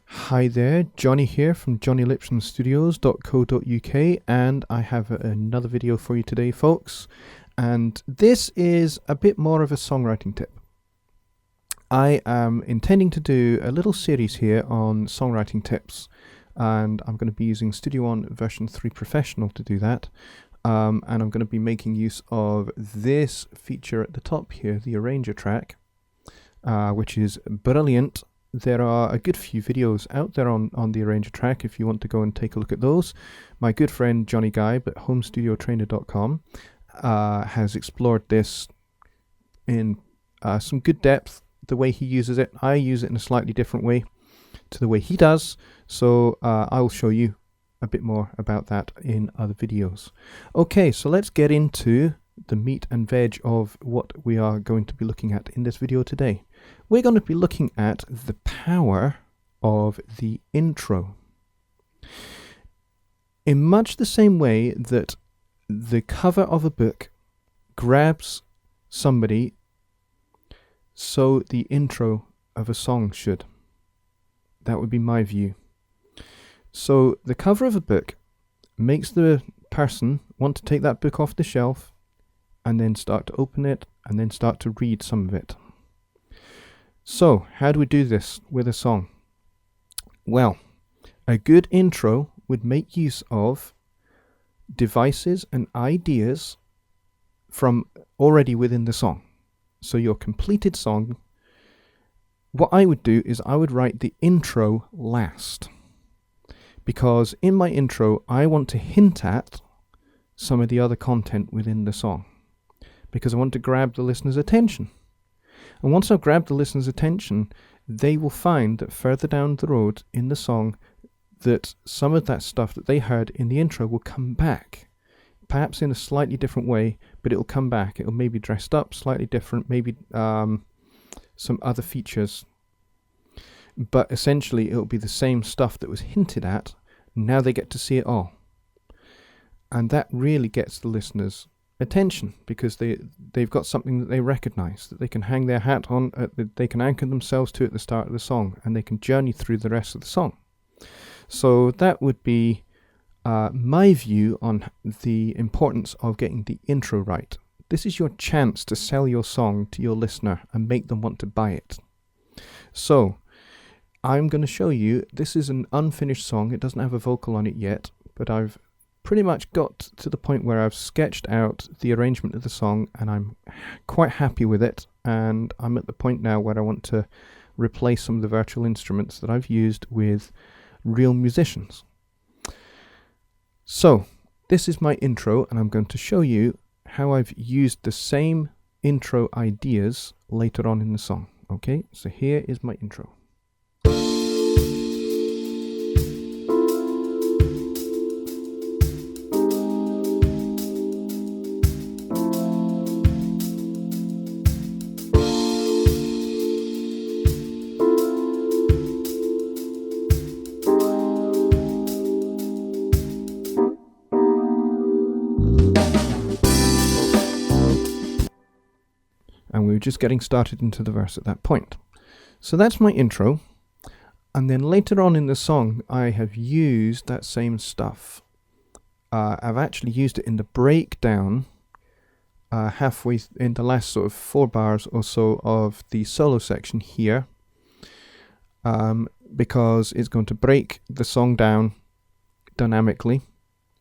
Hi there, Johnny here from johnnylipsonstudios.co.uk, and I have another video for you today, folks. And this is a bit more of a songwriting tip. I am intending to do a little series here on songwriting tips, and I'm going to be using Studio One version 3 Professional to do that. And I'm going to be making use of this feature at the top here, the Arranger track, which is brilliant. There are a good few videos out there on the Arranger track if you want to go and take a look at those. My good friend Johnny Guibe at homestudiotrainer.com has explored this in some good depth. The way he uses it, I use it in a slightly different way to the way he does, so I will show you a bit more about that in other videos. Okay, so let's get into the meat and veg of what we are going to be looking at in this video today. We're going to be looking at the power of the intro. In much the same way that the cover of a book grabs somebody, so the intro of a song should. That would be my view. So the cover of a book makes the person want to take that book off the shelf and then start to open it and then start to read some of it. So, how do we do this with a song? Well, a good intro would make use of devices and ideas from already within the song. So your completed song, what I would do is I would write the intro last. Because in my intro, I want to hint at some of the other content within the song. Because I want to grab the listener's attention. And once I've grabbed the listener's attention, they will find that further down the road in the song that some of that stuff that they heard in the intro will come back. Perhaps in a slightly different way, but it will come back. It will maybe dressed up slightly different, maybe some other features. But essentially it will be the same stuff that was hinted at. Now they get to see it all. And that really gets the listeners' attention, because they've got something that they recognize, that they can hang their hat on, they can anchor themselves to at the start of the song, and they can journey through the rest of the song. So that would be my view on the importance of getting the intro right. This is your chance to sell your song to your listener and make them want to buy it. So I'm going to show you, this is an unfinished song. It doesn't have a vocal on it yet, but I've pretty much got to the point where I've sketched out the arrangement of the song and I'm quite happy with it, and I'm at the point now where I want to replace some of the virtual instruments that I've used with real musicians. So this is my intro, and I'm going to show you how I've used the same intro ideas later on in the song. Okay, so here is my intro. And we were just getting started into the verse at that point. So that's my intro. And then later on in the song, I have used that same stuff. I've actually used it in the breakdown halfway in the last sort of 4 bars or so of the solo section here, because it's going to break the song down dynamically,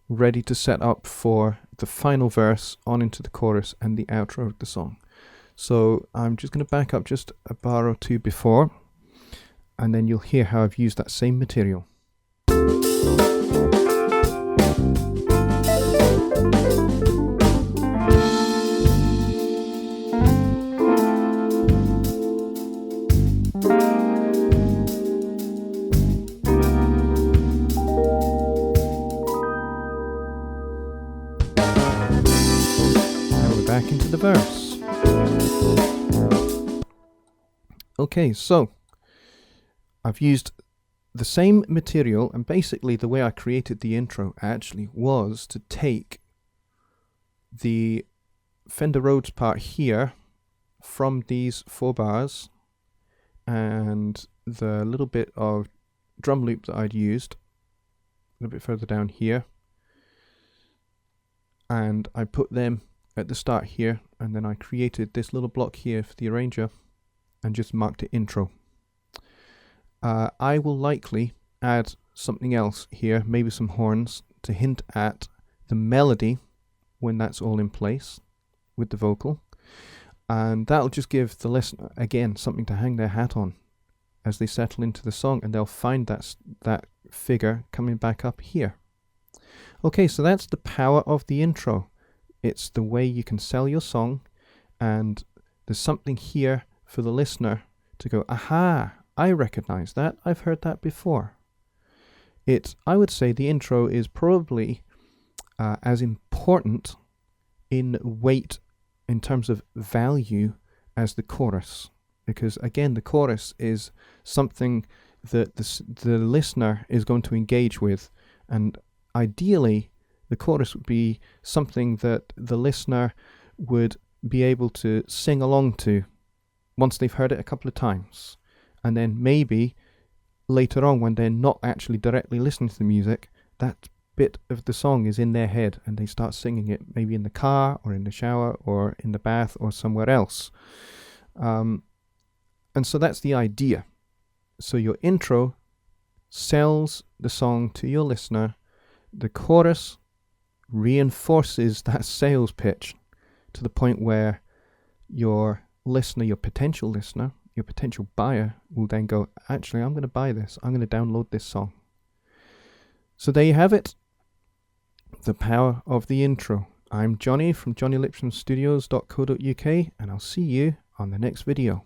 ready to set up for the final verse on into the chorus and the outro of the song. So I'm just going to back up just a bar or two before, and then you'll hear how I've used that same material. Now we're back into the verse. Okay, so I've used the same material, and basically the way I created the intro actually was to take the Fender Rhodes part here from these 4 bars and the little bit of drum loop that I'd used a little bit further down here, and I put them at the start here, and then I created this little block here for the arranger and just marked it intro. I will likely add something else here, maybe some horns, to hint at the melody when that's all in place with the vocal, and that'll just give the listener, again, something to hang their hat on as they settle into the song, and they'll find that figure coming back up here. Okay, so that's the power of the intro. It's the way you can sell your song, and there's something here for the listener to go, aha, I recognize that, I've heard that before. I would say the intro is probably as important in weight, in terms of value, as the chorus. Because again, the chorus is something that the listener is going to engage with, and ideally the chorus would be something that the listener would be able to sing along to once they've heard it a couple of times, and then maybe later on, when they're not actually directly listening to the music, that bit of the song is in their head and they start singing it, maybe in the car or in the shower or in the bath or somewhere else. And so that's the idea. So your intro sells the song to your listener. The chorus reinforces that sales pitch to the point where your listener, your potential listener, your potential buyer will then go, actually, I'm going to buy this. I'm going to download this song. So there you have it. The power of the intro. I'm Johnny from johnnylipsonstudios.co.uk, and I'll see you on the next video.